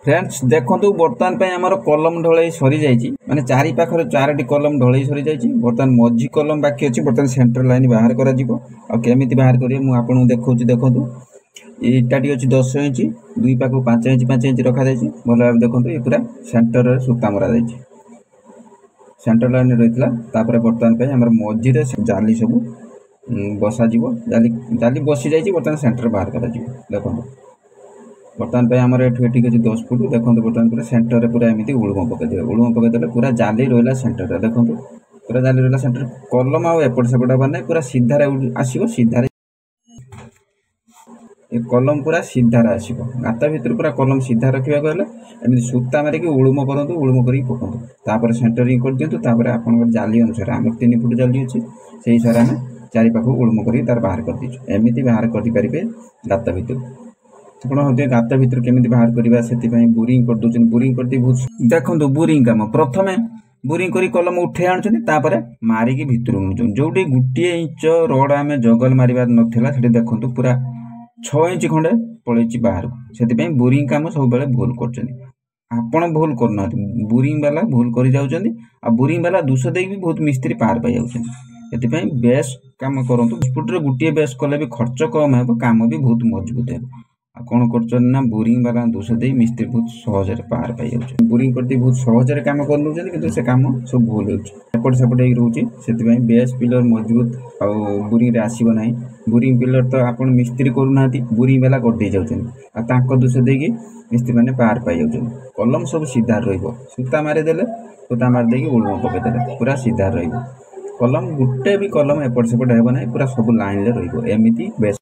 Friends देखो बर्तमान आमर कलम ढलई सरी जाइए माने चारि पाखर 4टी कलम ढलई सरी जाइए। बर्तमान मझी कलम बाकी अच्छी बर्तमान सेंटर लाइन बाहर करमी बाहर करेंगे मुझे देखा देखो इटाटी अच्छी 10 इंच दुई पाख 5 इंच 5 इंच रखा जाइए। भल भाव देखो ये पूरा सेंटर सूता मरा जाइए सेंटर लाइन रही है। बर्तमान आम मझीरे जाली सब बसा जाली जाली बसी जाइए बर्तमान सेंटर बाहर कर देखो बर्तमान आमर ये ठीक अच्छे 10 फुट देखो बर्तमान पूरा सेंटर पूरा एमती उड़ुम पकईदे पूरा जाली रहा सेंटर देखो पूरा जाली रहा सेंटर कलम आउट सेपट हबार ना पूरा सीधार आसो सीधार कलम पूरा सीधार आसो गात भर पूरा कलम सीधा रखा गले एमती सूता मारिक उड़ुम करूँ उड़ुम कर पकातु सेंटरिंग कर दिंतु आप जाली अनुसार आम 3 फुट जाली अच्छी से हिसाब से आम चारि पाख उड़ुम कर बाहर कर दीचु एमती बाहर करेंगे गात भर ଆପଣ ହଉଛି ଗାତ ଭିତରୁ କେମିତି ବାହାର କରିବା ସେଥିପାଇଁ ବୋରିଂ କରିଦେଉଛନ୍ତି। ବୋରିଂ କରିଦେଇ ବହୁତ ଦେଖନ୍ତୁ ବୋରିଂ କାମ ପ୍ରଥମେ ବୋରିଂ କରି କଲମ ଉଠେଇ ଆଣୁଛନ୍ତି ତାପରେ ମାରିକି ଭିତରୁ ନେଉଛନ୍ତି। ଯୋଉଠି ଗୋଟିଏ ଇଞ୍ଚ ରଡ୍ ଆମେ ଜଗଲ ମାରିବାର ନଥିଲା ସେଠି ଦେଖନ୍ତୁ ପୁରା 6 ଇଞ୍ଚ ଖଣ୍ଡେ ପଳେଇଛି ବାହାରକୁ। ସେଥିପାଇଁ ବୋରିଂ କାମ ସବୁବେଳେ ଭୁଲ କରୁଛନ୍ତି। ଆପଣ ଭୁଲ କରୁନାହାନ୍ତି ବୋରିଂ ବାଲା ଭୁଲ କରି ଯାଉଛନ୍ତି ଆଉ ବୋରିଂ ବାଲା ଦୋଷ ଦେଇକି ବି ବହୁତ ମିସ୍ତ୍ରୀ ପାର ପାଇ ଯାଉଛନ୍ତି। ସେଥିପାଇଁ ବେସ୍ କାମ କରନ୍ତୁ। ଫୁଟରେ ଗୋଟିଏ ବେସ୍ କଲେ ବି ଖର୍ଚ୍ଚ କମ ହେବ କାମ ବି ବହୁତ ମଜବୁତ ହେବ। कौन कर बोरिंग वाला दोष दे मिस्त्री बहुत सहज पार पाई जाऊँ बोरिंग करते बहुत सहज कम कर से कम सब भूल होपट सेपट रोचे से बेस पिलर मजबूत आ बोरिंग आसब ना। बोरिंग पिलर तो आप मिस्त्री करूना बोरिंग वाला करदे जाऊँ दोष देकी मिस्त्री मैंने पार पाई जाऊँ। कलम सब सीधा रूता मारिदेले सूता मारिदे उड़ुम पकईदे पूरा सीधा रलम गोटे भी कलम एपट सेपट हे ना पूरा सब लाइन रही एमती बेस।